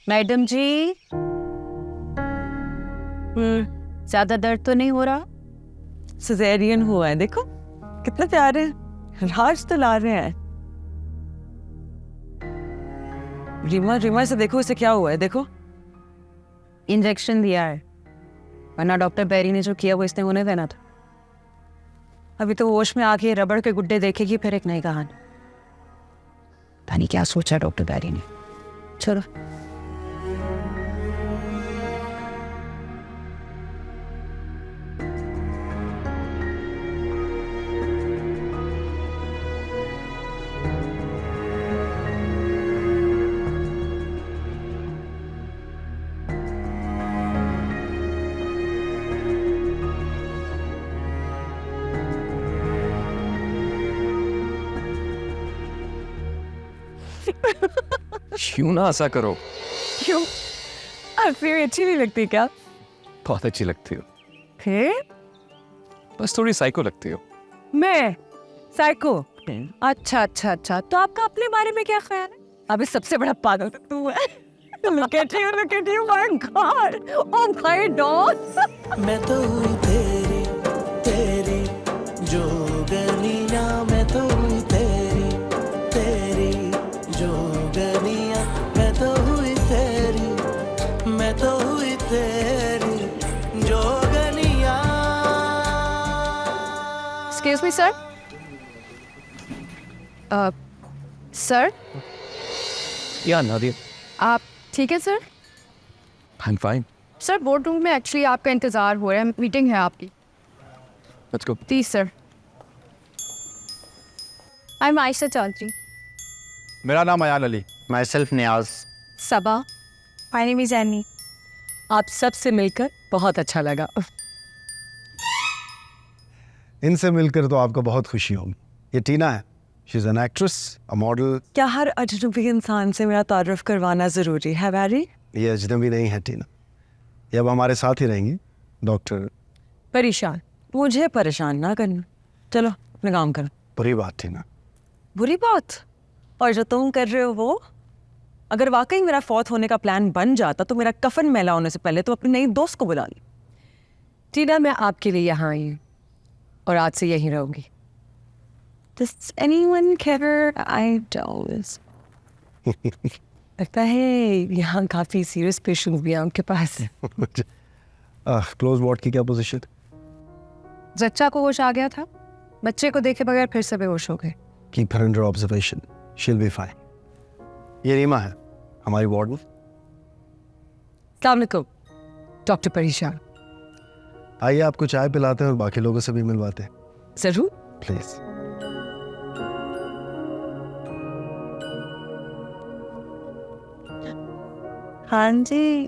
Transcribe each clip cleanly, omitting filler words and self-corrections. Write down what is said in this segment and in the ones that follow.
Madam जी, ज्यादा दर्द तो नहीं हो रहा? सिजेरियन हुआ है, देखो कितने प्यारे हैं, राज तो ला रहे हैं। रीमा रीमा से देखो इसे क्या हुआ है, देखो। इंजेक्शन दिया है, वरना डॉक्टर बेरी ने जो किया वो इसने होने देना था। अभी तो होश में आके रबड़ के गुड्डे देखेगी, फिर एक नई कहानी। पता नहीं क्या सोचा डॉक्टर बेरी ने। चलो क्यों ना ऐसा करो। क्यों? फिर अच्छी नहीं लगती क्या? बहुत अच्छी लगती हो। फिर बस थोड़ी साइको लगती हो। मैं साइको? अच्छा अच्छा अच्छा, तो आपका अपने बारे में क्या ख्याल है? अभी सबसे बड़ा पागल तो तू है। Look at you, my God! Oh my God! मैं तो हुई तेरी तेरी जोगनिया, मैं तो हुई तेरी तेरी जोगनिया, मैं तो हुई तेरी, मैं तो हुई तेरी जोगनिया। Excuse me sir. सर या नादिया, आप ठीक है sir? I am fine. Sir board room में एक्चुअली आपका इंतजार हो रहा है, मीटिंग है आपकी। Let's go. Please sir. I am Ayesha Chaudhary. मेरा नाम Ayaan Ali. My self Niyaz. Saba. My name is Annie. आप सबसे मिलकर बहुत अच्छा लगा। इनसे मिलकर तो आपको बहुत खुशी होगी। ये टीना है, she is an actress, a model. क्या हर अजनबी इंसान से मेरा तारुफ करवाना जरूरी है बैरी? ये अजनबी नहीं है टीना, ये अब हमारे साथ ही रहेंगी। डॉक्टर। परेशान? मुझे परेशान ना करना, चलो अपने काम करो। बुरी बात टीना। बुरी बात? और जो तुम कर रहे हो वो, अगर वाकई मेरा फौत होने का प्लान बन जाता तो मेरा कफन मैला होने से पहले तो अपनी नई दोस्त को बुला ली। टीना, मैं आपके लिए यहाँ आई हूँ और आज से यहीं रहूंगी। Does anyone care? I don't. लगता है यहाँ काफी सीरियस पेशेंट भी हैं उनके पास। क्लोज वार्ड की क्या पोजीशन? जच्चा को होश आ गया था, बच्चे को देखे बगैर फिर से बेहोश हो गए। Keep her under observation, she will be fine. ये रीमा है, हमारी वार्डन। अस्सलाम वालेकुम डॉक्टर परेशान। आइए आपको चाय पिलाते हैं और बाकी लोगों से भी मिलवाते हैं। जरूर। प्लीज। हाँ जी,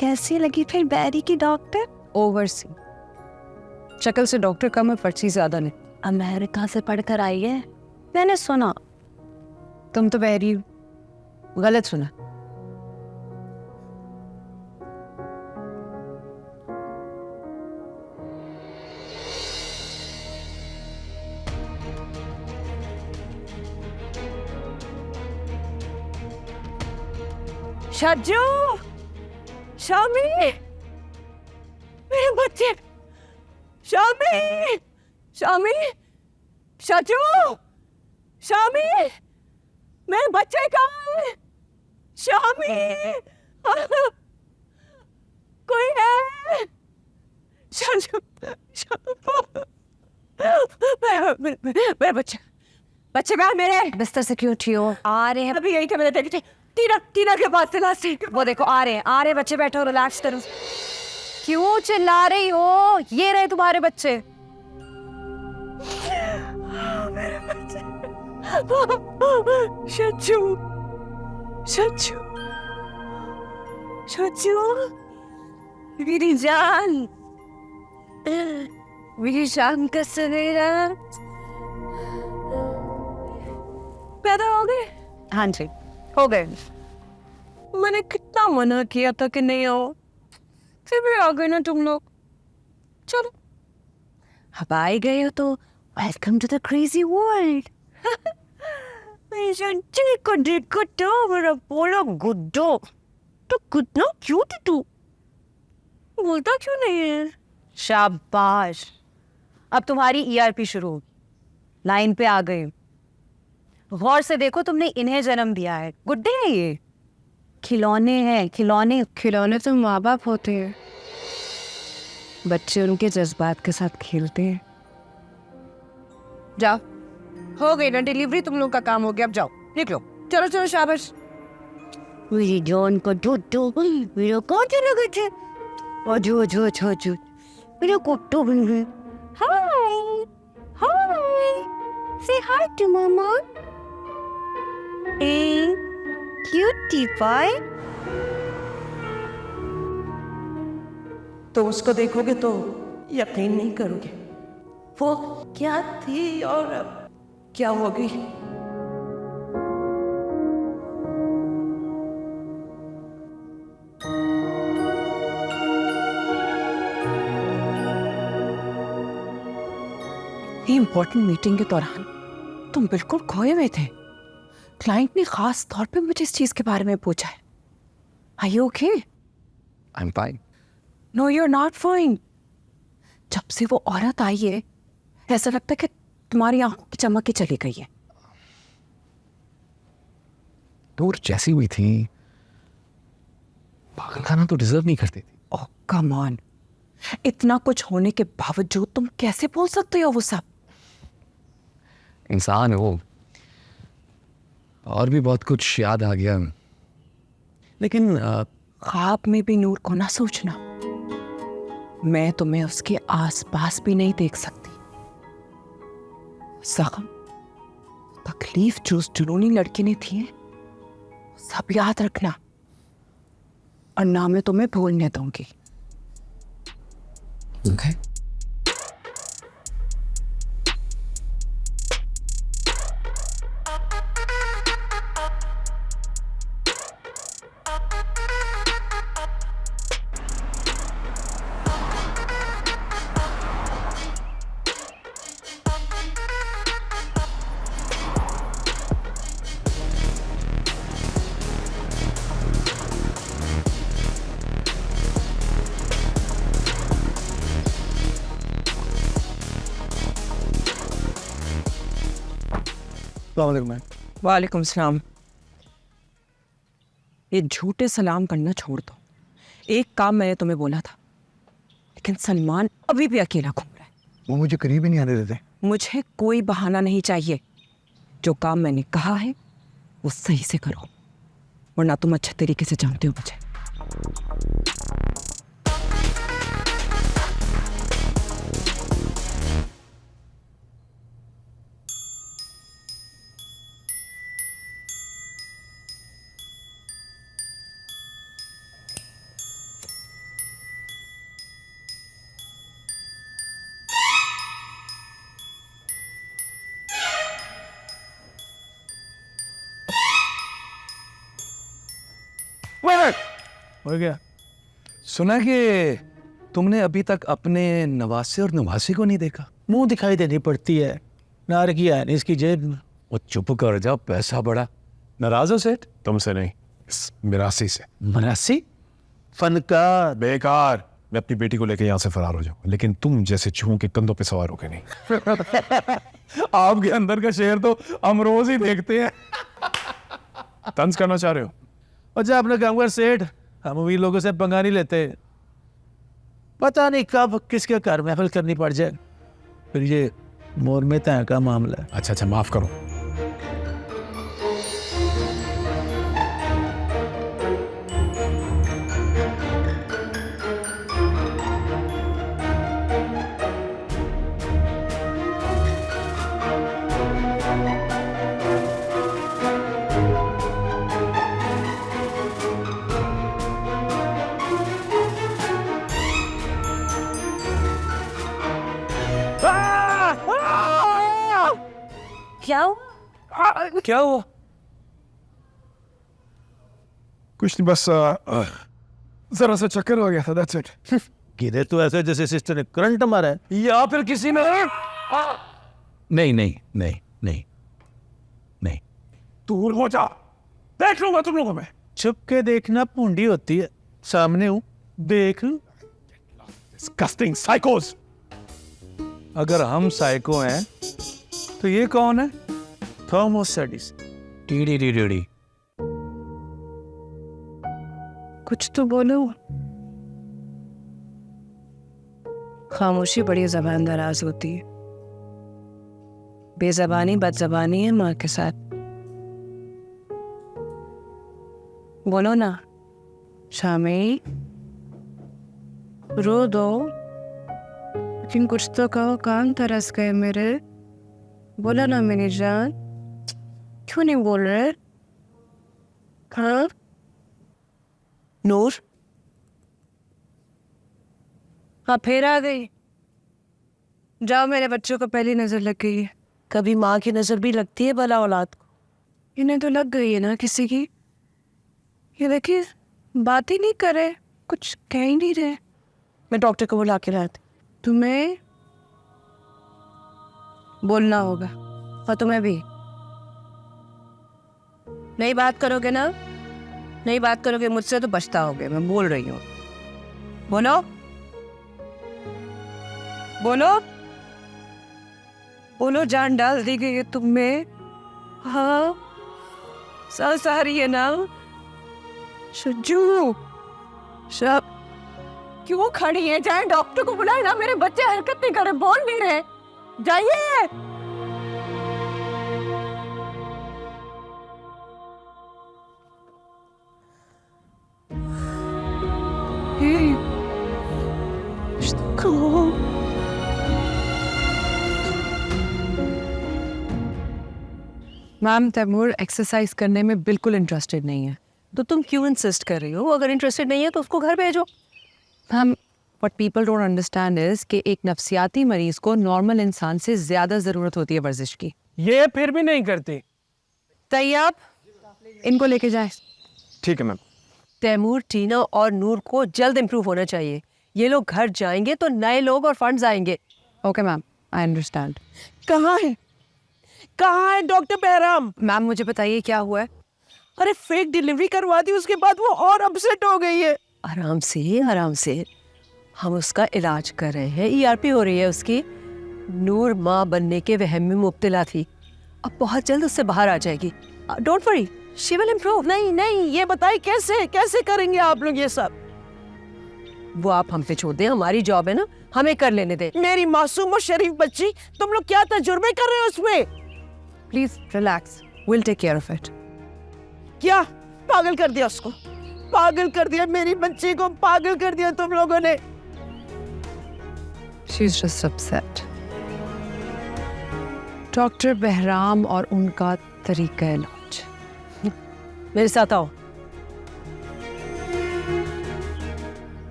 कैसी लगी फिर बैरी की डॉक्टर? ओवरसी। शक्ल से डॉक्टर कम है, पर्ची ज्यादा नहीं। अमेरिका से पढ़कर आई है, मैंने सुना। तुम तो बहरी गलत सुना। शज्जू, शामी, मेरे बच्चे, शामी, शामी, शज्जू, शामी, मेरे बच्चे कहाँ हैं? शामी, कोई है? शज्जू, मेरे बच्चे, बच्चे कहाँ मेरे? बिस्तर से क्यों उठी हो? आ रहे हैं। अभी यही थे, मैंने देखे थे। टीना टीना के पास से लास्ट। वो देखो आ रहे हैं बच्चे, बैठो रिलैक्स करो। क्यों चिल्ला रही हो? ये रहे तुम्हारे बच्चे। मेरे बच्चे। शज्जू, शज्जू, शज्जू, मेरी जान, मेरी जान का सवेरा। पैदा हो गए? हाँ जी हो गए। मैंने कितना मना किया था कि नहीं आओ, फिर भी आ गए ना तुम लोग। चलो, अब आ गए हो तो welcome to the crazy world. मेरा देखो तो मेरा बोलो गुड्डो। तो कितना क्यूट है तू, बोलता क्यों नहीं है? शाबाश, अब तुम्हारी ईआरपी शुरू होगी। लाइन पे आ गई। गौर से देखो, तुमने इन्हें जन्म दिया है। गुड्डे हैं ये, खिलौने हैं, खिलौने। खिलौने तो माँ बाप होते हैं, बच्चे उनके जज्बात के साथ खेलते हैं। जाओ, हो गई ना डिलीवरी, तुम लोग का काम हो गया, अब जाओ, निकलो। चलो चलो, शाबाश। मेरी जान का दूध मेरा कहाँ चले गए थे? अजो अजो अजो अजो, मेरा कुत्ता बन गए। हाय हाय, से हाय to mama. A cutie pie. तो उसको देखोगे तो यकीन नहीं करोगे, वो क्या थी और अब क्या होगी। इम्पोर्टेंट मीटिंग के दौरान तुम बिल्कुल खोए हुए थे। क्लाइंट ने खास तौर पे मुझे इस चीज के बारे में पूछा है। Are you okay? I'm fine. No, you're not fine. जब से वो औरत आई है, ऐसा लगता है कि तुम्हारी आंखों की चमक ही चली गई है। नूर जैसी हुई थी, पागल खाना तो डिजर्व नहीं करती थी। ओह कम ऑन, इतना कुछ होने के बावजूद तुम कैसे बोल सकते हो वो सब? इंसान है वो, और भी बहुत कुछ याद आ गया, लेकिन ख्वाब में भी नूर को ना सोचना, मैं तुम्हें उसके आसपास भी नहीं देख सकती। जख्म, तकलीफ जो उस जुनूनी लड़की ने थी, सब याद रखना, और ना मैं तुम्हें भूलने दूंगी। okay. वालेकुम सलाम। ये झूठे सलाम करना छोड़ दो। एक काम मैंने तुम्हें बोला था, लेकिन सलमान अभी भी अकेला घूम रहा है। वो मुझे करीब ही नहीं आने देते। मुझे कोई बहाना नहीं चाहिए। जो काम मैंने कहा है वो सही से करो, वरना तुम अच्छे तरीके से जानते हो मुझे। हो गया। सुना कि तुमने अभी तक अपने नवासे और नवासी को नहीं देखा। मुंह दिखाई देनी पड़ती है, नार की है इसकी जेब में। वो चुप कर जा, पैसा बड़ा। नाराज हो सेठ? तुमसे नहीं, इस मिरासी से। मनासी फनकार। बेकार। मैं अपनी बेटी को लेकर यहाँ से फरार हो जाऊँ, लेकिन तुम जैसे चूहों के कंधों पे सवार होके नहीं। आपके अंदर का शेर तो हम रोज ही देखते हैं। तंज करना चाह रहे हो? अच्छा अपने काम कर सेठ, हम अमीर लोगों से पंगा नहीं लेते। पता नहीं कब किसके घर महफिल करनी पड़ जाए, फिर ये मोर में तय का मामला है। अच्छा अच्छा, माफ करो। क्या हुआ? कुछ नहीं, बस जरा सा चक्कर हो गया था, that's it। गिरे तो ऐसे जैसे सिस्टर ने करंट मारा है, या फिर किसी ने नहीं नहीं नहीं नहीं नहीं। दूर हो जा, देख लूंगा तुम लोगों में। छुप के देखना पूंडी होती है, सामने हूं देख। Disgusting psychos! अगर हम साइको हैं तो ये कौन है? थर्मोस्टेटिस। टीडी कुछ तो बोलो। खामोशी बड़ी ज़बान दराज होती है। बेज़बानी बदज़बानी है माँ के साथ। बोलो ना शामी, रो दो लेकिन कुछ तो कहो, कान तरस गए मेरे। बोला ना मेरी जान, क्यों नहीं बोल रहे? हाँ नूर, हाँ फिर आ गई। जाओ, मेरे बच्चों को पहली नजर लग गई है। कभी माँ की नजर भी लगती है भला औलाद को? इन्हें तो लग गई है ना किसी की। ये देखिए बात ही नहीं करे, कुछ कह ही नहीं रहे। मैं डॉक्टर को बुला के लाती। तुम्हें बोलना होगा और तुम्हें भी। नहीं बात करोगे ना, नहीं बात करोगे मुझसे तो पछताओगे। मैं बोल रही हूँ, बोलो बोलो बोलो। जान डाल दी गई है तुम में। हाँ सांस आ रही है ना? शज्जू शब क्यों खड़ी है? जाए डॉक्टर को बुलाए ना। मेरे बच्चे हरकत नहीं कर रहे, बोल नहीं रहे। जाइए। मैम, तैमूर एक्सरसाइज करने में बिल्कुल इंटरेस्टेड नहीं है। तो तुम क्यों इंसिस्ट कर रही हो? अगर इंटरेस्टेड नहीं है तो उसको घर भेजो। हम what people don't understand is कि एक नफ्सियाती मरीज को नॉर्मल इंसान से ज़्यादा ज़रूरत होती है वर्जिश की। ये फिर भी नहीं करती। तैयाब, इनको लेके जाए। ठीक है मैम। तैमूर, टीना और नूर को जल्द इम्प्रूव होना चाहिए। ये लोग घर जाएंगे तो नए लोग और फंड्स आएंगे। Okay ma'am, I understand. कहाँ है, कहाँ है डॉक्टर बहराम? मैम मुझे बताइए क्या हुआ है? अरे फेक डिलीवरी करवा दी, उसके बाद वो और अपसेट हो गई है। आराम से आराम से, हम उसका इलाज कर रहे हैं। ईआरपी हो रही है उसकी। नूर माँ बनने के वहम में मुब्तला थी, अब बहुत जल्द उससे बाहर आ जाएगी। Don't worry, she will improve. नहीं नहीं, ये बताइए कैसे कैसे करेंगे आप लोग ये सब? वो आप हम पे छोड़ दें, हमारी जॉब है ना, हमें कर लेने दें। मेरी मासूम और शरीफ बच्ची, तुम लोग क्या तजुर्बे कर रहे हो उसमें? Please relax, will take care of it. क्या पागल कर दिया उसको? पागल कर दिया मेरी बच्ची को, पागल कर दिया तुम लोगों ने। She is just upset. Doctor Behram और उनका तरीका इलाज। मेरे साथ आओ।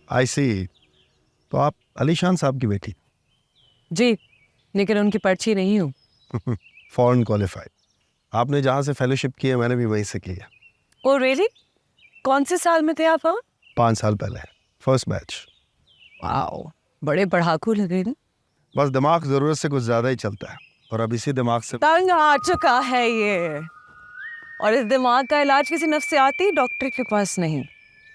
आई सी, तो आप अलीशान साहब की बेटी? जी, लेकिन उनकी पर्ची नहीं हूँ। Foreign qualified. आपने जहाँ से फेलोशिप की है मैंने भी वहीं से की है। Oh really? कौन से साल में थे आप? 5 साल पहले, फर्स्ट बैच। वाओ, बड़े पढ़ाकू लगे ना। बस दिमाग ज़रूरत से कुछ ज़्यादा ही चलता है और अब इसी दिमाग से तंग आ चुका है ये, और इस दिमाग का इलाज किसी नफ्सियाती डॉक्टर के पास नहीं,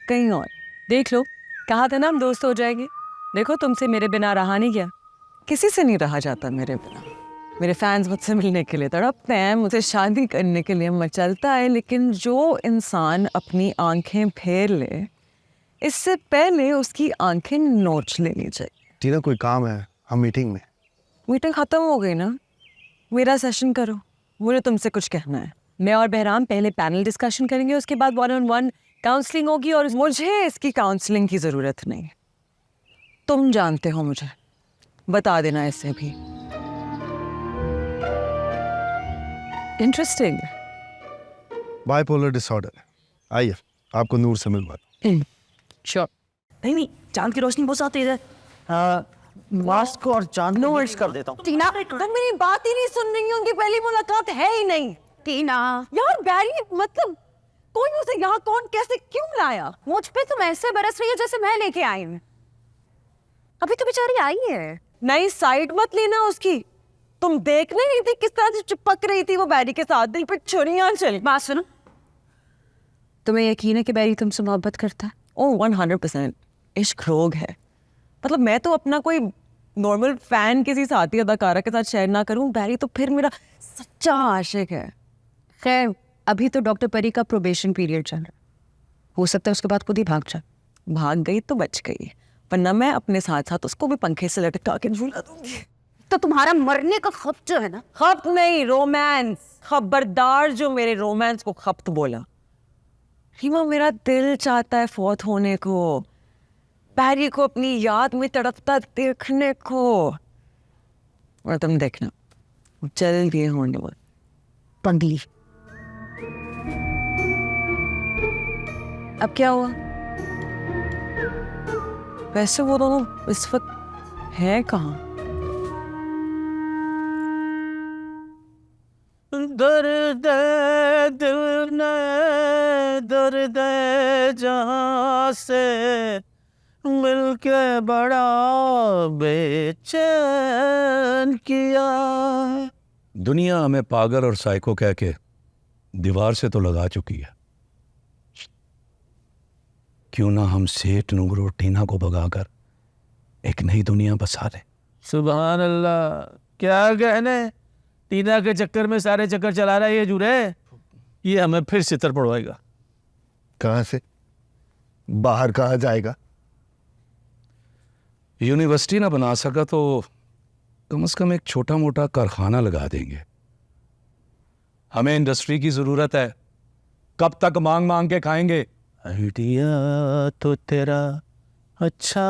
कहीं और। देख लो, कहा था ना हम दोस्त हो जाएंगे। देखो, तुमसे मेरे बिना रहा नहीं गया, किसी से नहीं रहा जाता मेरे बिना। मेरे फैंस मुझसे मिलने के लिए तड़पते हैं, मुझसे शादी करने के लिए मचलता है, लेकिन जो इंसान अपनी आंखें फेर ले, इससे पहले उसकी आंखें नोच लेनी चाहिए। टीना, कोई काम है? हम मीटिंग में। मीटिंग खत्म हो गई ना, मेरा सेशन करो, मुझे तुमसे कुछ कहना है। मैं और बहराम पहले पैनल डिस्कशन करेंगे, उसके बाद 1-on-1 काउंसलिंग होगी, और मुझे इसकी काउंसलिंग की ज़रूरत नहीं। तुम जानते हो मुझे, बता देना इससे भी। इंटरेस्टिंग। Bipolar disorder. आइए, आपको नूर से मिलवा दूं। श्योर। नहीं नहीं, चांद की रोशनी बहुत तेज है। मास्क और चांद नो वर्ड्स कर देता हूँ। टीना, तुम मेरी बात ही नहीं सुन रही हो, उनकी पहली मुलाकात है ही नहीं। टीना यार बैरी, मतलब कोई उसे यहाँ कौन कैसे क्यों लाया? मुझ पे तुम ऐसे बरस रही हो जैसे मैं लेके आई हूँ। अभी तो बेचारी आई है। नहीं, साइड मत लेना उसकी। तुम देख नहीं रही थी किस तरह से चिपक रही थी वो बैरी के साथ, दिल पे छुरियां चल। बात सुनो, तुम्हें यकीन है कि बैरी तुमसे मोहब्बत करता है? ओ 100% इश्क रोग है। मतलब मैं तो अपना कोई नॉर्मल फैन किसी साथी अदाकारा के साथ शेयर ना करूं, बैरी तो फिर मेरा सच्चा आशिक है। खैर अभी तो डॉक्टर परी का प्रोबेशन पीरियड चल रहा है, हो सकता है उसके बाद खुद ही भाग जाए। भाग गई तो बच गई, वरना मैं अपने साथ साथ उसको भी पंखे से लटका के झूला दूंगी। तो तुम्हारा मरने का खप जो है ना, खप नहीं, रोमांस। खबरदार जो मेरे रोमांस को खपत बोला। रीमा, मेरा दिल चाहता है फौत होने को, बैरी को अपनी याद में तड़पता देखने को। और तुम देखना जल्द ये होने वाला। पंगली। अब क्या हुआ? वैसे वो दोनों इस वक्त हैं कहाँ? दर्द दिल ने दर्द जहाँ से मिलके बड़ा बेचैन किया। दुनिया हमें पागल और साइको कह के दीवार से तो लगा चुकी है, क्यों ना हम सेठ नूर और टीना को भगाकर एक नई दुनिया बसा लें। सुभान अल्लाह, क्या कहने, टीना के चक्कर में सारे चक्कर चला रहा है ये जुरे। ये हमें फिर सितर पड़वाएगा। कहाँ से, बाहर कहाँ जाएगा? यूनिवर्सिटी ना बना सका तो कम से कम एक छोटा मोटा कारखाना लगा देंगे। हमें इंडस्ट्री की जरूरत है, कब तक मांग मांग के खाएंगे। आइडिया तो तेरा अच्छा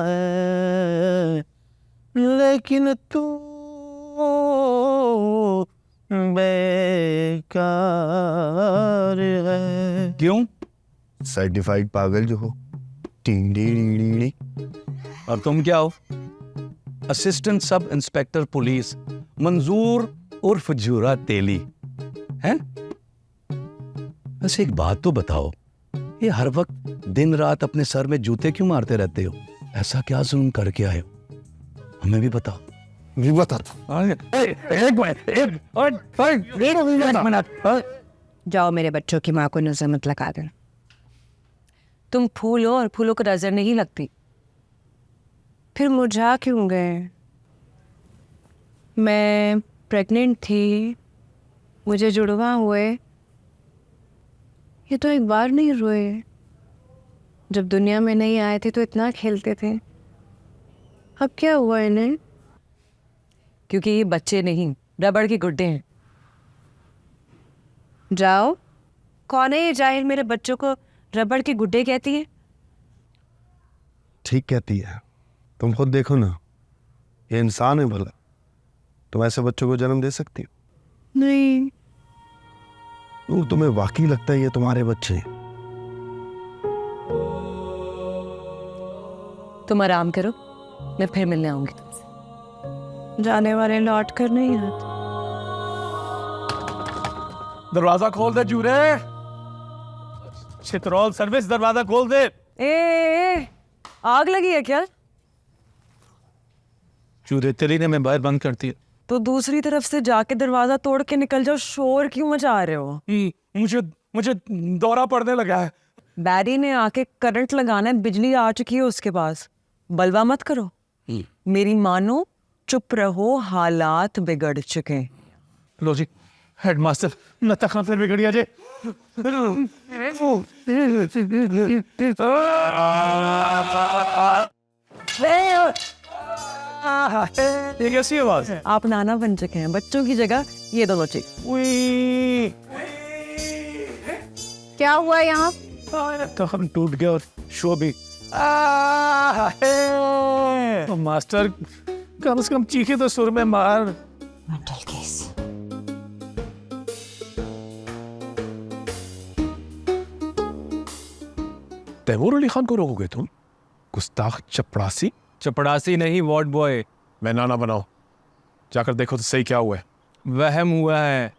है, लेकिन तू बेकार है। क्यों? सर्टिफाइड पागल जो हो। टी और तुम क्या हो? असिस्टेंट सब इंस्पेक्टर पुलिस मंजूर उर्फ जूरा तेली हैं? बस एक बात तो बताओ, ये हर वक्त दिन रात अपने सर में जूते क्यों मारते रहते हो? ऐसा क्या जुल्म करके आए हो? हमें भी बताओ। भी बताता। जाओ मेरे बच्चों की माँ को नजर मत लगा देना। तुम फूल हो और फूलों को नजर नहीं लगती। फिर मुरझा क्यों गए? मैं प्रेग्नेंट थी, मुझे जुड़वा हुए, ये तो एक बार नहीं रोए। जब दुनिया में नहीं आए थे तो इतना खेलते थे, अब क्या हुआ इन्हें? क्योंकि ये बच्चे नहीं, रबड़ के गुड्डे हैं। जाओ, कौन है ये जाहिल मेरे बच्चों को रबड़ के गुड्डे कहती है? ठीक कहती है, तुम खुद देखो ना, ये इंसान है भला, तुम ऐसे बच्चों को जन्म दे सकती हो? नहीं। वो तुम्हें वाकई लगता है ये तुम्हारे बच्चे हैं? तुम आराम करो, मैं फिर मिलने आऊंगी तुमसे। जाने वाले लौट कर नहीं आते। दरवाजा खोल दे जूरे। चित्रौल सर्विस, दरवाजा खोल दे। ए, आग लगी है क्या? जूरे तेरी ने मैं बाहर बंद करती है। तो दूसरी तरफ से जाके दरवाजा तोड़ के निकल जाओ, शोर क्यों मचा रहे हो? मुझे दौरा पड़ने लगा है। बैरी ने आके करंट लगाना है, बिजली आ चुकी है उसके पास। बलवा मत करो, मेरी मानो, चुप रहो, हालात बिगड़ चुके हैं। लो जी, हेडमास्टर नता खान फिर बिगड़िया जे। ये कैसी आवाज? आप नाना बन चुके हैं, बच्चों की जगह ये दोनों चीज। क्या हुआ यहाँ? तो हम टूट गए और शो भी। तो मास्टर कम से कम चीखे तो सुर में मार। Mental case. तैमूर अली खान को रोकोगे तुम? गुस्ताख चपड़ासी। चपड़ासी नहीं, वार्ड बॉय। मैं नाना बनाओ, जाकर देखो तो सही क्या हुआ है। वहम हुआ है,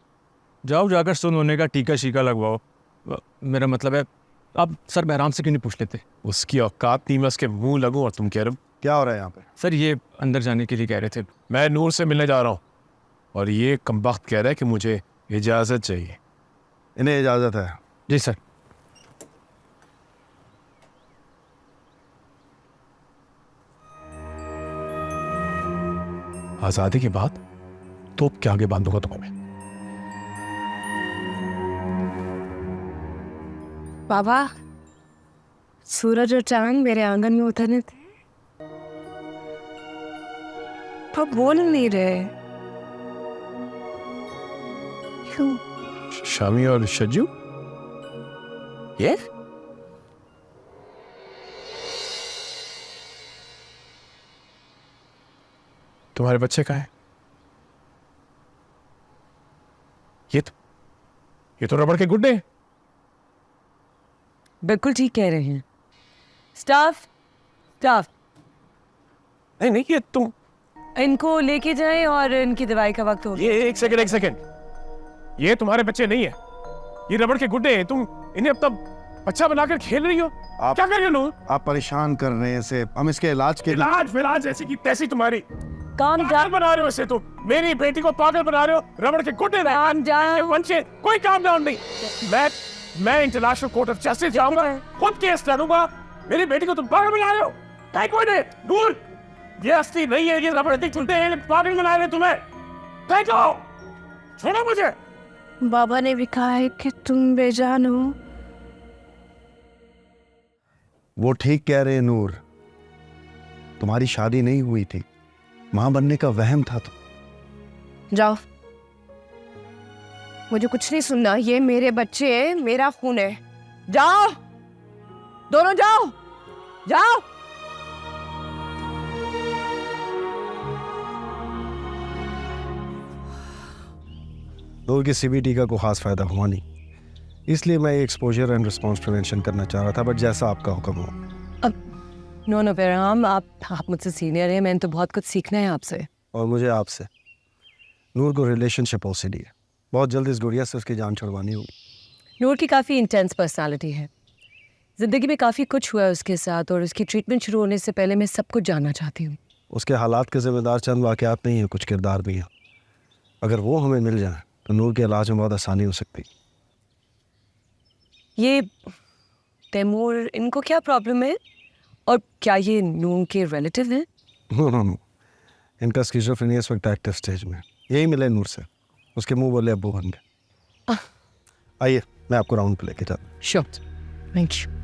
जाओ जाकर सुन होने का टीका शीका लगवाओ। मेरा मतलब है, आप सर बहराम से क्यों नहीं पूछ लेते? उसकी औकात नहीं, मैं उसके मुंह लगूं और तुम कह रहे हो क्या हो रहा है यहाँ पे? सर ये अंदर जाने के लिए कह रहे थे। मैं नूर से मिलने जा रहा हूँ और ये कमबख्त कह रहा है कि मुझे इजाज़त चाहिए। इन्हें इजाज़त है। जी सर। आज़ादी के बाद तोप के आगे बांधूंगा तुम्हें मैं। बाबा, सूरज और चांद मेरे आंगन में उतरने थे, पर बोल नहीं रहे। क्यों? शामी और शज्जू? ये तुम्हारे बच्चे कहाँ हैं? ये तो रबड़ के गुड्डे हैं। बिल्कुल ठीक कह रहे हैं। स्टाफ नहीं नहीं, ये तुम इनको लेके जाएं और इनकी दवाई का वक्त हो गया। ये एक सेकंड, ये तुम्हारे बच्चे नहीं है, ये रबड़ के गुड्डे हैं। तुम इन्हें अब तक बच्चा बनाकर खेल रही हो। क्या कर रही हो? आप परेशान कर रहे हैं इसे। हम इसके इलाज के इलाज ऐसी की तैसी तुम्हारी। काम पागल बना रहे हो इसे तुम। मेरी बेटी को पागल बना रहे हो। रबड़ के गुड्डे वंशे कोई काम डाउन नहीं। मैं इंटरनेशनल कोर्ट ऑफ जस्टिस जाऊंगा, खुद केस लड़ूंगा। मेरी बेटी को तुम पागल बना रहे हो। नूर, ये असली नहीं है, ये रबड़ के गुड्डे हैं, पागल बना रहे तुम्हें। छोड़ो मुझे। बाबा ने भी कहा है कि तुम बेजान हो। वो ठीक कह रहे हैं नूर, तुम्हारी शादी नहीं हुई थी, मां बनने का वहम था। तो जाओ, मुझे कुछ नहीं सुनना। ये मेरे बच्चे हैं, मेरा खून है। जाओ, दोनों जाओ। नूर की सीबीटी का कोई खास फायदा हुआ नहीं, इसलिए मैं एक्सपोजर एंड रिस्पॉन्स प्रिवेंशन करना चाह रहा था, बट जैसा आपका हुक्म हो। नो बेरहम, आप मुझसे सीनियर हैं, मैंने तो बहुत कुछ सीखना है आपसे। और मुझे आपसे। नूर को रिलेशनशिप ओसीडी है, बहुत जल्द इस गुड़िया से उसकी जान छुड़वानी होगी। नूर की काफ़ी इंटेंस पर्सनालिटी है, ज़िंदगी में काफ़ी कुछ हुआ है उसके साथ, और उसकी ट्रीटमेंट शुरू होने से पहले मैं सब कुछ जानना चाहती हूँ। उसके हालात के जिम्मेदार चंद वाक़यात नहीं है, कुछ किरदार भी हैं। अगर वो हमें मिल जाए तो नूर के इलाज में बहुत आसानी हो सकती। ये तैमूर, इनको क्या प्रॉब्लम है, और क्या ये नूर के रिलेटिव हैं? नो, इनका स्किज़ोफ्रेनिया इस वक्त एक्टिव स्टेज में। यही मिले नूर से, उसके मुंह बोले अब्बू बन गए। आइए, मैं आपको राउंड पे लेके जाता हूँ। Sure, thank you.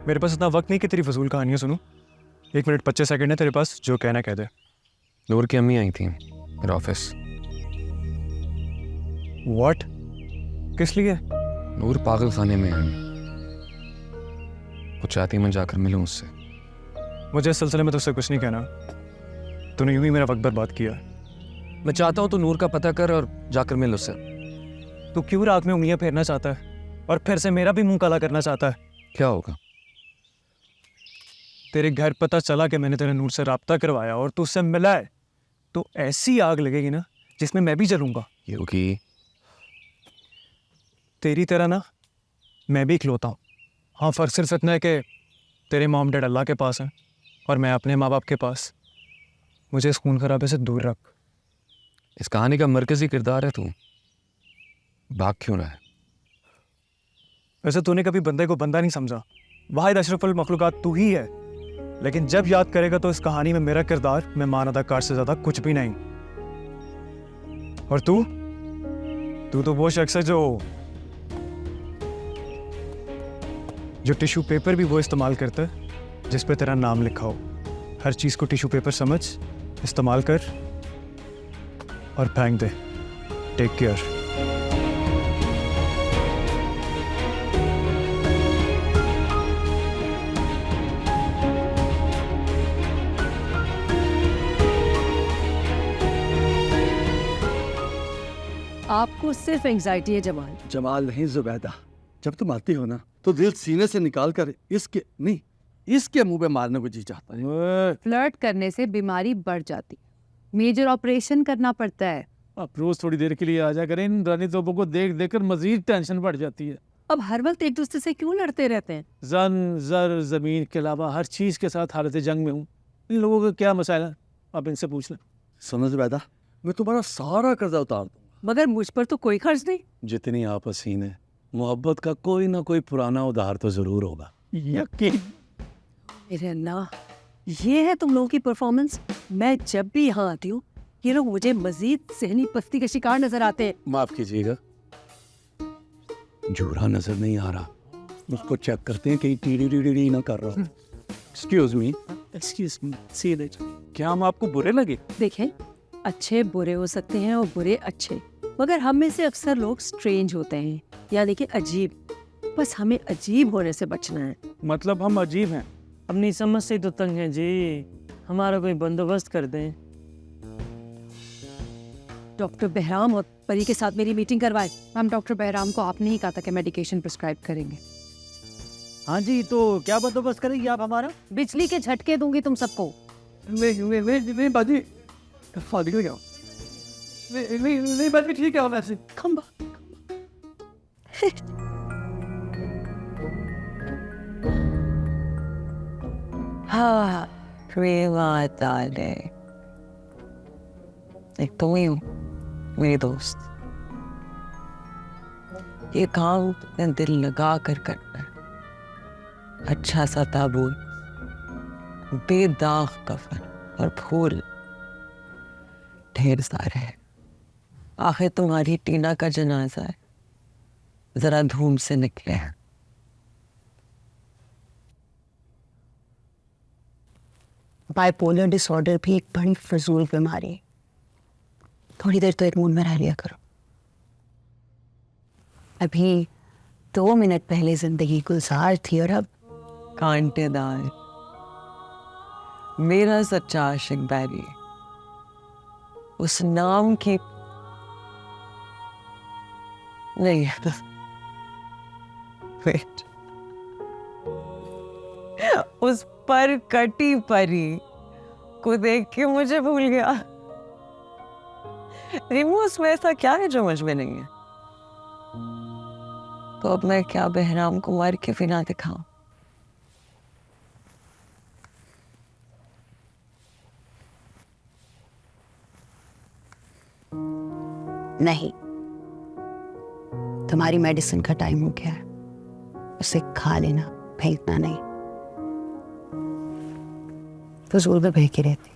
मेरे पास इतना वक्त नहीं कि तेरी फजूल कहानियाँ सुनूं। 1 मिनट 25 सेकंड है तेरे पास, जो कहना कह दे। नूर की अम्मी आई थी मेरे ऑफिस। व्हाट? किस लिए? नूर पागल खाने में है, वो चाहती मैं जाकर मिलूं उससे। मुझे इस सिलसिले में तुझसे कुछ नहीं कहना, तूने यूं ही मेरा वक्त बर्बाद किया। मैं चाहता हूँ तो नूर का पता कर और जाकर मिल उससे। तू क्यों रात में उंगलियां फेरना चाहता है और फिर से मेरा भी मुंह काला करना चाहता है? क्या होगा? तेरे घर पता चला कि मैंने तेरे नूर से राब्ता करवाया और तू उससे मिला है, तो ऐसी आग लगेगी ना जिसमें मैं भी जलूंगा। क्योंकि तेरी तरह ना मैं भी इकलौता हूँ। हाँ, फ़र्क सिर्फ इतना है कि तेरे मॉम डैड अल्लाह के पास हैं और मैं अपने माँ बाप के पास। मुझे इस खून खराबे से दूर रख। इस कहानी का मरकजी किरदार है तू, भाग क्यों रहा है? वैसे तूने कभी बंदे को बंदा नहीं समझा, वाहिद अशरफुल मखलूकात तू ही है। लेकिन जब याद करेगा तो इस कहानी में मेरा किरदार मेहमान अदाकार से ज़्यादा कुछ भी नहीं। और तू तो वो शख्स है जो टिश्यू पेपर भी वो इस्तेमाल करता है जिस पे तेरा नाम लिखा हो। हर चीज़ को टिश्यू पेपर समझ, इस्तेमाल कर और फेंक दे। Take care. आपको सिर्फ एंजाइटी है जमाल। जमाल नहीं जुबैदा, जब तुम आती हो ना तो दिल सीने से निकाल कर इसके मुंह पे मारने को जी चाहता है। फ्लर्ट करने से बीमारी बढ़ जाती है, मेजर ऑपरेशन करना पड़ता है। आप रोज थोड़ी देर के लिए आ जा करें, इन रानी तोपों को देख देख कर मजीद टेंशन बढ़ जाती है। अब हर वक्त एक दूसरे से क्यों लड़ते रहते हैं? जन जर जमीन के अलावा हर चीज के साथ हालत जंग में हूँ। इन लोगों का क्या मसाला है, आप इनसे पूछ लें। सुनो जुबैदा, मैं तुम्हारा सारा कर्जा उतार दूंगा, मगर मुझ पर तो कोई खर्च नहीं। जितनी आप हसीन है, मोहब्बत का कोई ना कोई पुराना उधार तो जरूर होगा। यकीन। मेरे अल्लाह, ये है तुम लोगों की परफॉर्मेंस। मैं जब भी यहाँ आती हूँ ये लोग मुझे मजीद सहनी पस्ती का शिकार नजर आते हैं। माफ कीजिएगा, जूरा नजर नहीं आ रहा, उसको चेक करते हैं कहीं टीडी ना कर रहा हो। एक्सक्यूज मी, सी दैट, क्या हम आपको बुरे लगे? देखें, अच्छे बुरे हो सकते हैं और बुरे अच्छे, मगर हम में से अक्सर लोग स्ट्रेंज होते हैं, यानी कि अजीब। बस हमें अजीब होने से बचना है। मतलब हम अजीब हैं? अपनी समझ से तो तंग हैं जी, हमारा कोई बंदोबस्त कर दें। डॉक्टर बहराम और परी के साथ मेरी मीटिंग करवाए। मैम, डॉक्टर बहराम को आपने ही कहा था कि मेडिकेशन प्रिस्क्राइब करेंगे। हाँ जी, तो क्या बंदोबस्त करेंगी आप हमारा? बिजली के झटके दूंगी तुम सबको। बाजी फादी गया, नहीं बाजी ठीक है वैसे। खंबा हाँ, प्रेमा दाले, एक तो ही हूँ मेरी दोस्त। ये काम तुमने दिल लगा कर करना है। अच्छा सा ताबूत, बेदाग कफन और फूल ढेर सारे हैं। आखिर तुम्हारी टीना का जनाजा है, जरा धूम से निकले हैं। बाइपोलर डिसऑर्डर भी एक बड़ी फजूल बीमारी है। थोड़ी देर तो एक मूड में रह लिया करो। अभी 2 मिनट पहले जिंदगी गुलजार थी और अब कांटेदार। मेरा सच्चा आशिक बैरी, उस नाम की नहीं, वेट, उस पर कटी परी को देख के मुझे भूल गया। रिमू, उसमें ऐसा क्या है जो मुझ में नहीं है? तो अब मैं क्या बहराम को मार के फिना दिखाऊं? नहीं, तुम्हारी मेडिसिन का टाइम हो गया है, उसे खा लेना, फेंकना नहीं। फजूल में बहकी रहती।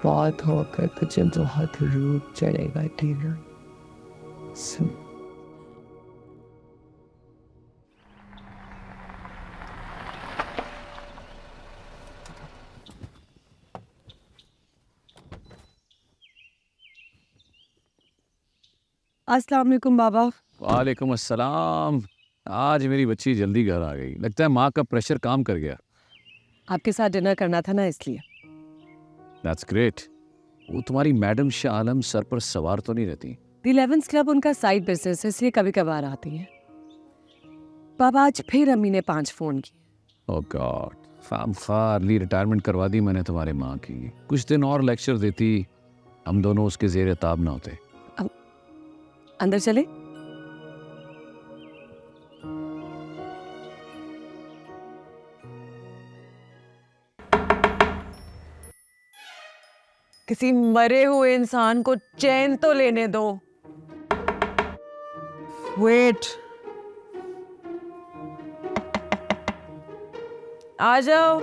बहुत होकर तुझे बहुत रूप चढ़ेगा टीना। सुन, अस्सलाम वालेकुम बाबा। वालेकुम अस्सलाम। आज मेरी बच्ची जल्दी घर आ गई, लगता है माँ का प्रेशर काम कर गया। आपके साथ डिनर करना था ना, इसलिए। That's great. वो तुम्हारी मैडम शाह आलम सर पर सवार तो नहीं रहती? द 11th क्लब उनका साइड बिजनेस है, इसलिए कभी कभार आती है। बाबा, आज फिर अम्मी ने 5 फोन किए। ओह गॉड, अर्ली रिटायरमेंट करवा दी मैंने तुम्हारे माँ की। कुछ दिन और लेक्चर देती, हम दोनों उसके जेर ताब ना होते। अंदर चले? किसी मरे हुए इंसान को चैन तो लेने दो। वेट, आ जाओ।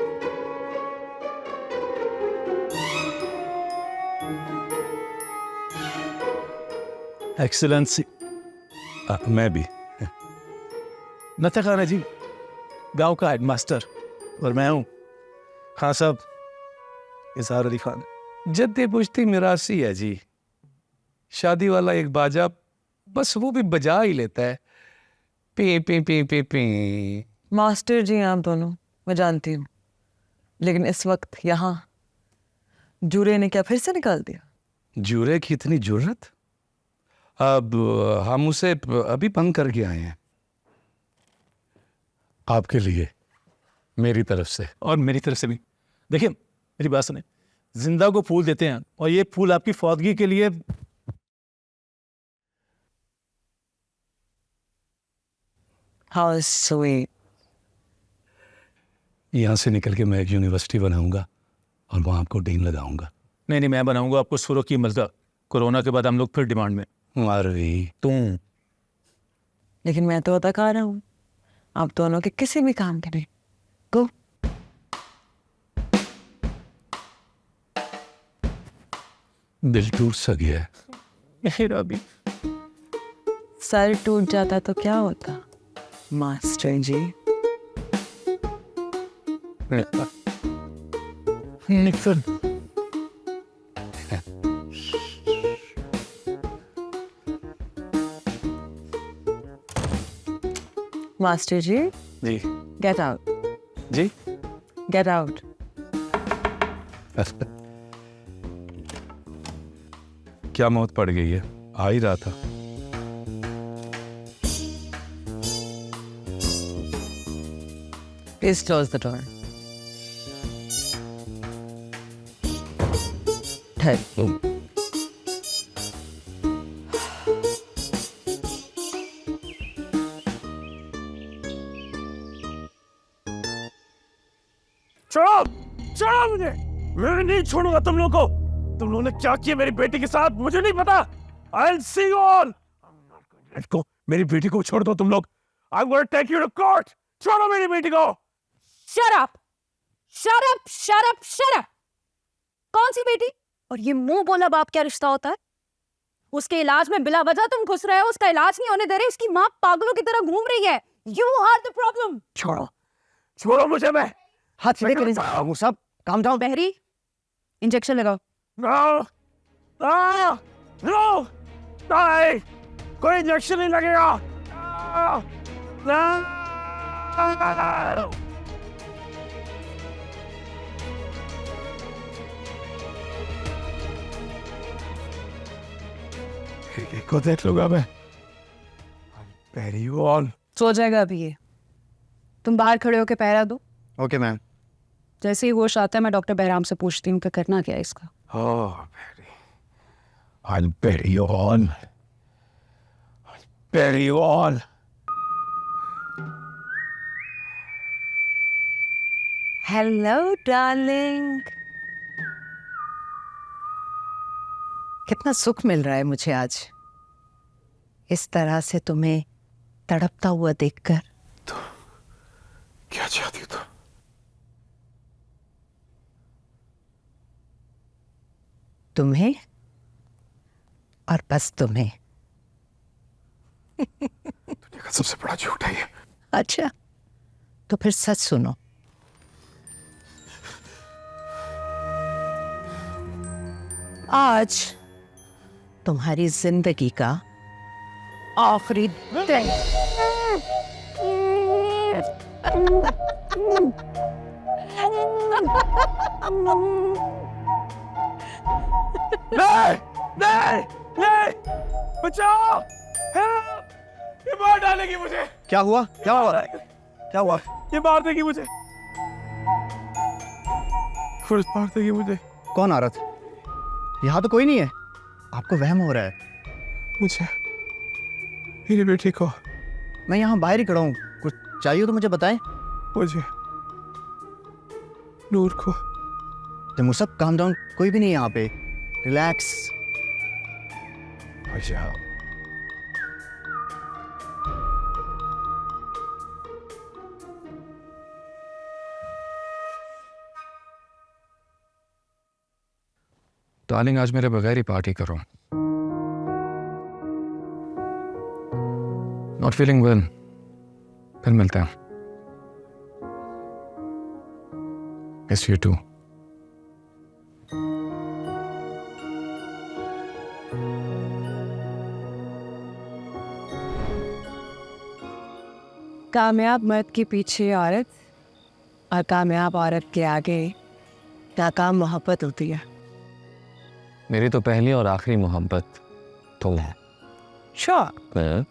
एक्सीलेंसी। मैं भी। नता खाना जी, गांव का हेडमास्टर, और मैं हूँ खान साहब इजहार अली खान। जद्दी पुश्ती मिरासी है जी। शादी वाला एक बाजा बस वो भी बजा ही लेता है, पे पे पे पे पे। मास्टर जी आप दोनों, मैं जानती हूँ, लेकिन इस वक्त यहाँ जूरे ने क्या फिर से निकाल दिया? जूरे की इतनी जुर्रत? अब हम उसे अभी बंद करके आए हैं, आपके लिए, मेरी तरफ से। और मेरी तरफ से भी। देखिए मेरी बात सुने, जिंदा को फूल देते हैं और ये फूल आपकी फौतगी के लिए। How sweet. यहाँ से निकल के मैं एक यूनिवर्सिटी बनाऊंगा और वहाँ आपको डीन लगाऊंगा। नहीं नहीं, मैं बनाऊंगा आपको सुरों की मलका। कोरोना के बाद हम लोग फिर डिमांड में। मारवी तुम। लेकिन मैं तो तक आ रहा हूँ आप दोनों के किसी भी काम के नहीं। गो। दिल टूट सा गया है। मेरा भी। सर टूट जाता तो क्या होता master ji? Nixon. Master ji, जी गेट आउट, जी। Get out. क्या मौत पड़ गई है? आ ही रहा था। Please close the door. Ted. छोड़ो, छोड़ो मुझे। मैं नहीं छोड़ूंगा तुम लोगों को। तुम लोगों ने क्या किया मेरी बेटी के साथ मुझे नहीं पता। I'll see you all. को मेरी बेटी को छोड़ दो तुम लोग। I'm going to take you to court. छोड़ो मेरी बेटी को। Shut up! Shut up! Shut up! Shut up! कौन सी बेटी? और ये मुंह बोला बाप क्या रिश्ता होता है? उसके इलाज में बिला वजह तुम घुस रहे हो, उसका इलाज नहीं होने दे रहे, उसकी माँ पागलों की तरह घूम रही है। You are the problem. छोड़ो, छोड़ो मुझे। मैं हाथ सीधे करें साहब, काम डाउन। बहरी, इंजेक्शन लगाओ। No! No! No! नहीं! कोई इंजेक्शन नहीं लगेगा। No! को देख लूंगा मैं। Very on. सो जाएगा अभी ये। तुम बाहर खड़े होके पहरा दो। Okay ma'am. जैसे ही होश आता है मैं डॉक्टर बहराम से पूछती हूँ कि करना क्या है इसका। Oh, Betty. I'll bury you all. I'll bury you all. Hello darling. कितना सुख मिल रहा है मुझे आज इस तरह से तुम्हें तड़पता हुआ देखकर। क्या चाहती हो तुम? तुम्हें और बस तुम्हें। दुनिया का सबसे बड़ा झूठ है ये। अच्छा, तो फिर सच सुनो। आज तुम्हारी जिंदगी का आखिरी दिन। नहीं, नहीं, नहीं, बचाओ! Help! ये मार डालेगी मुझे। क्या हुआ? क्या हुआ? क्या हुआ? ये मार देगी मुझे। खुद मार देगी मुझे। कौन आरत? यहाँ तो कोई नहीं है। आपको वहम हो रहा है। मुझे, मेरी बेटी को। मैं यहाँ बाहर ही खड़ा हूँ। कुछ चाहिए तो मुझे बताएं। मुझे, नूर को। तैमूर साहब काम डाउन, कोई भी नहीं है यहाँ पे। रिलैक्स। अच्छा। डार्लिंग, आज मेरे बगैर ही पार्टी करो। Not feeling well. फिर मिलते हैं। Miss you too. कामयाब मर्द के पीछे औरत और कामयाब औरत के आगे नाकाम मोहब्बत होती है। मेरी तो पहली और आखिरी मोहब्बत तुम है। श्योर।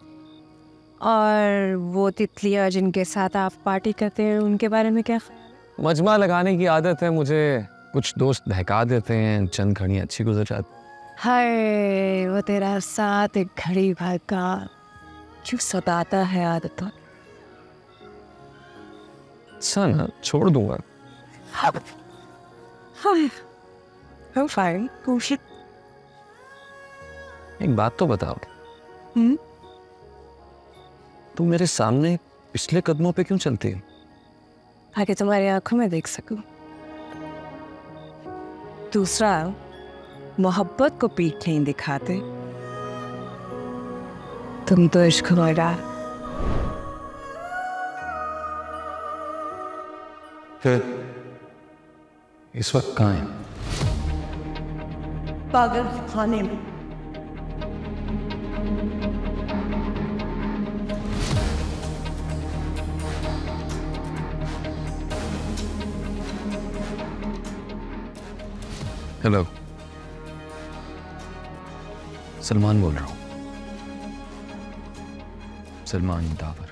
और वो तितलियाँ जिनके साथ आप पार्टी करते हैं उनके बारे में क्या ख्याल है? मजमा लगाने की आदत है मुझे, कुछ दोस्त बहका देते हैं, चंद घड़ी अच्छी गुजर जाती। हाय वो तेरा साथ एक घड़ी भर का क्यों सताता है आदतों। अच्छा ना, छोड़ दूंगा। I'm fine. कोशिश। एक बात तो बताओ, तुम मेरे सामने पिछले कदमों पे क्यों चलती हो? ताकि तुम्हारी आंखों में देख सकूं। दूसरा, मोहब्बत को पीठ नहीं दिखाते, तुम तो इश्क मरा। फिर इस वक्त कहाँ है? पागल खाने में। हेलो, सलमान बोल रहा हूँ, सलमान दावर।